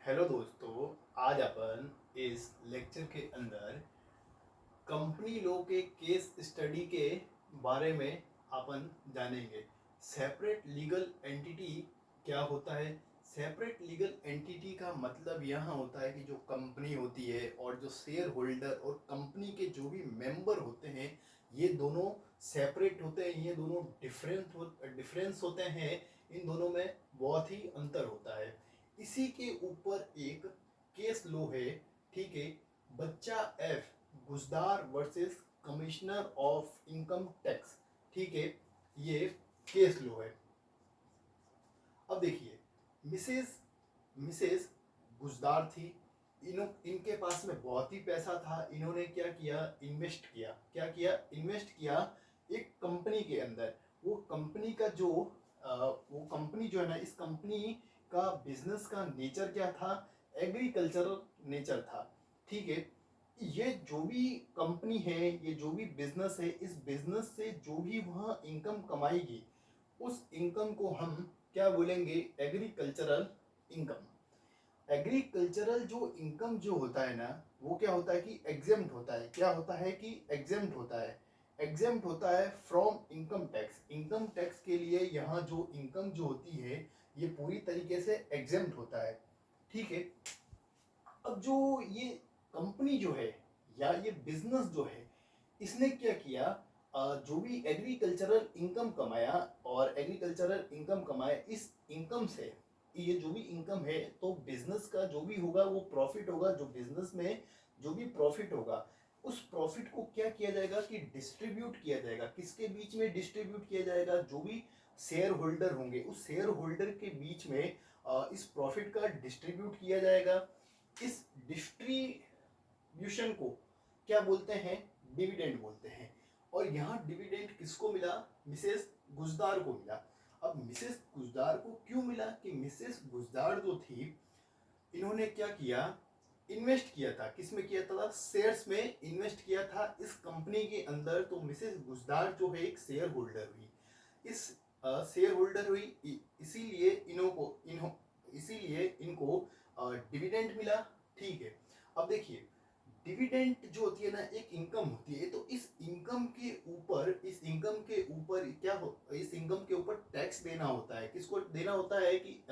Hello दोस्तों, आज अपन इस लेक्चर के अंदर कंपनी लॉ के केस स्टडी के बारे में अपन जानेंगे। सेपरेट लीगल एंटिटी क्या होता है? सेपरेट लीगल एंटिटी का मतलब यहाँ होता है कि जो कंपनी होती है और जो शेयर होल्डर और कंपनी के जो भी मेंबर होते हैं, ये दोनों सेपरेट होते हैं, ये दोनों डिफरेंस होते हैं। इन दोनों में बहुत ही अंतर होता है। इसी के ऊपर एक केस लो है, ठीक है। Bachcha F Guzdar versus commissioner of income tax, ठीक है। ये केस लो है। अब देखिए, मिसेस मिसेस गुजदार थी। इनके पास में बहुत ही पैसा था। इन्होंने क्या किया? इन्वेस्ट किया एक कंपनी के अंदर। वो कंपनी का जो वो कंपनी जो है ना, इस कंपनी का बिजनेस का नेचर क्या था? एग्रीकल्चरल नेचर था, ठीक है। ये जो भी कंपनी है, ये जो भी बिजनेस है, इस बिजनेस से जो भी वहाँ इनकम कमाएगी, उस इनकम को हम क्या बोलेंगे? Agricultural income. एग्रीकल्चरल जो इनकम जो होता है ना, वो क्या होता है कि एग्जेम्प्ट होता है। क्या होता है कि एग्जेम्प्ट होता है? एग्जेम्प्ट होता है from income tax. Income tax के लिए यहाँ जो इनकम जो होती है, ये पूरी तरीके से एग्जेम्प्ट होता है, ठीक है। अब जो ये कंपनी जो है या ये बिजनेस जो है, इसने क्या किया? जो भी एग्रीकल्चरल इनकम कमाया, और एग्रीकल्चरल इनकम कमाया, इस इनकम से ये जो भी इनकम है, तो बिजनेस का जो भी होगा वो प्रॉफिट होगा। जो बिजनेस में जो भी प्रॉफिट होगा, उस प्रॉफिट को क्या किया जाएगा कि डिस्ट्रीब्यूट किया जाएगा। किसके बीच में डिस्ट्रीब्यूट किया जाएगा? जो भी शेयर होल्डर होंगे, उस शेयर होल्डर के बीच में इस प्रॉफिट का डिस्ट्रीब्यूट किया जाएगा। इस डिस्ट्रीब्यूशन को क्या बोलते हैं? डिविडेंड बोलते हैं। और यहाँ डिविडेंड किसको मिला? मिसेस गुजदार को मिला। अब मिसेस गुजदार को क्यों मिला? कि मिसेस गुजदार जो थी, इन्होंने क्या किया? इन्वेस्ट किया था। किस में किया था? शेयर्स में इन्वेस्ट किया था इस कंपनी के अंदर। तो मिसेस गुजदार जो है एक शेयर होल्डर हुई। इस शेयर होल्डर हुई, इसीलिए इनको डिविडेंड मिला, ठीक है। अब देखिए, डिविडेंड जो होती है ना, एक इनकम होती है। तो इस इनकम के ऊपर टैक्स देना होता है। किसको देना होता है? कि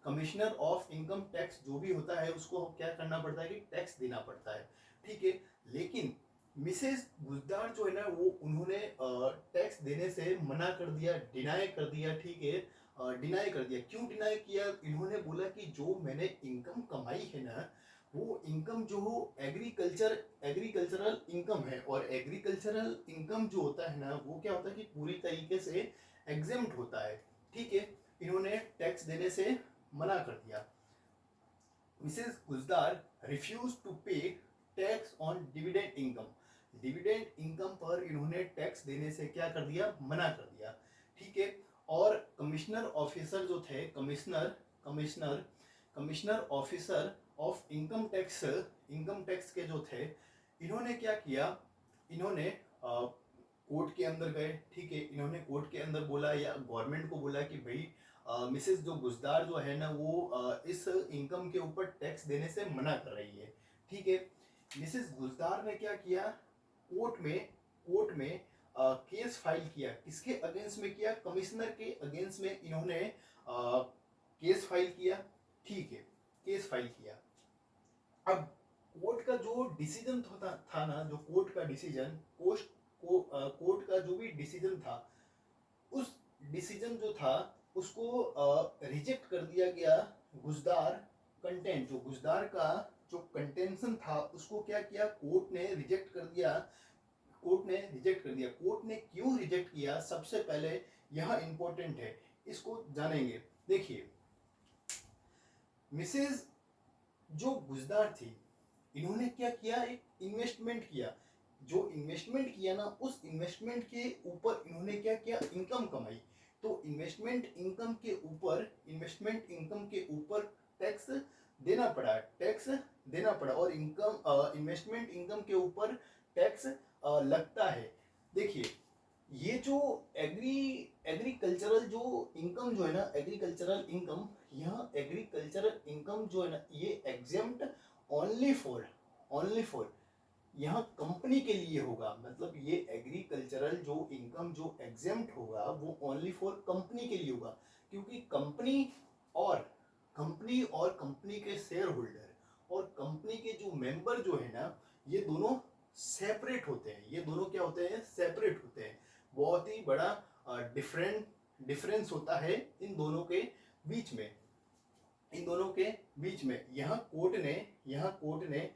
कमिश्नर ऑफ इनकम टैक्स जो भी होता है, उसको क्या करना पड़ता है? कि टैक्स देना पड़ता है, ठीक है। लेकिन मिसेस गुजदार जो है ना, वो उन्होंने टैक्स देने से मना कर दिया, डिनाई कर दिया, ठीक है। डिनाई कर दिया। क्यों डिनाई किया? इन्होंने बोला कि जो मैंने इनकम कमाई है ना, वो इनकम जो हो एग्रीकल्चरल इनकम है। और एग्रीकल्चरल इनकम जो होता है ना, वो क्या होता है कि पूरी तरीके से एग्जेम्प्ट होता है, ठीक है। इन्होंने टैक्स देने से मना कर दिया। मिसेस गुजदार रिफ्यूज टू पे tax on dividend income. Dividend income पर इन्होंने टैक्स देने से क्या कर दिया? मना कर दिया, ठीक है। और कमिश्नर ऑफिसर जो थे, commissioner commissioner officer of income tax के जो थे, इन्होंने क्या किया? इन्होंने कोर्ट के अंदर गए, ठीक है। इन्होंने कोर्ट के अंदर बोला या गवर्नमेंट को बोला कि भाई मिसेस जो गुजदार जो है ना, वो इस इनकम के ऊपर टैक्स देने से मना कर रही है, ठीक है। मिसेस गुजदार ने क्या किया? कोर्ट में केस फाइल किया। किसके अगेंस्ट में किया? कमिश्नर के अगेंस्ट में इन्होंने केस फाइल किया, ठीक है। केस फाइल किया। अब कोर्ट का जो डिसीजन था ना, जो कोर्ट का डिसीजन, कोर्ट का जो भी डिसीजन था, उस डिसीजन जो था, उसको रिजेक्ट कर दिया गया। गुजदार कंटेंट, जो गुजदार का जो कंटेंशन था, उसको क्या किया? कोर्ट ने रिजेक्ट कर दिया। कोर्ट ने क्यों रिजेक्ट किया? सबसे पहले यह इंपॉर्टेंट है, इसको जानेंगे। देखिए, मिसेज जो गुजदार थी, इन्होंने क्या किया? एक इन्वेस्टमेंट किया। जो इन्वेस्टमेंट किया ना, उस इन्वेस्टमेंट के ऊपर इन्होंने क्या किया? इनकम कमाई। तो इन्वेस्टमेंट इनकम के ऊपर टैक्स देना पड़ा। और इन्वेस्टमेंट इनकम के ऊपर टैक्स लगता है। देखिए, ये जो एग्रीकल्चरल जो इनकम जो है ना, एग्रीकल्चरल इनकम, यह एग्रीकल्चरल इनकम जो है ना, ये एग्जेम्प्ट ओनली फॉर यहाँ कंपनी के लिए होगा। मतलब ये एग्रीकल्चरल जो इनकम जो एग्जेम्प्ट होगा वो ओनली फॉर कंपनी के लिए होगा, क्योंकि और कंपनी के शेयर होल्डर और कंपनी के जो मेंबर जो है ना, ये दोनों सेपरेट होते हैं। ये दोनों क्या होते हैं? सेपरेट होते हैं। बहुत ही बड़ा डिफरेंस होता है इन दोनों के बीच में। यहाँ कोर्ट ने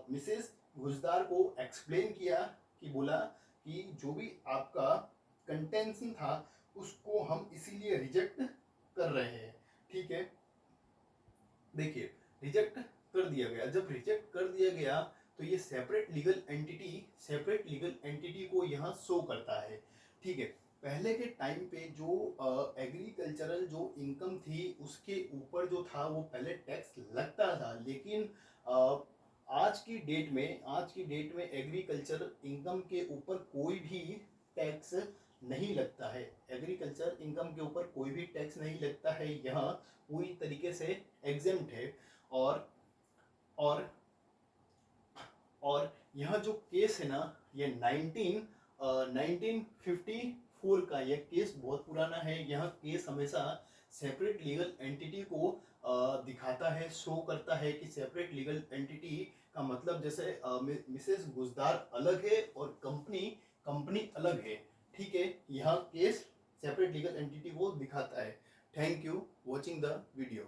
मिसेस गुजदार को एक्सप्लेन किया कि बोला कि जो भी आपका कंटेंशन था उसको हम इसीलिए रिजेक्ट कर रहे हैं। ठीक है, देखिए रिजेक्ट कर दिया गया। जब रिजेक्ट कर दिया गया तो ये सेपरेट लीगल एंटिटी को यहाँ शो करता है। ठीक है, पहले के टाइम पे जो एग्रीकल्चरल जो इनकम थी उसके ऊपर जो था वो पहले टैक्स लगता था, लेकिन आज की डेट में एग्रीकल्चर इनकम के ऊपर कोई भी टैक्स नहीं लगता है। एग्रीकल्चर इनकम के ऊपर कोई भी टैक्स नहीं लगता है, यहाँ पूरी तरीके से एग्जेम्प्ट है। और और और यह जो केस है ना, ये 1954 का यह केस बहुत पुराना है। यह केस हमेशा सेपरेट लीगल एंटिटी को दिखाता है, शो करता है कि सेपरेट लीगल एंटिटी का मतलब जैसे मिसेस गुजदार अलग है और कंपनी अलग है। ठीक है, यह केस सेपरेट लीगल एंटिटी को दिखाता है। Thank you watching the video.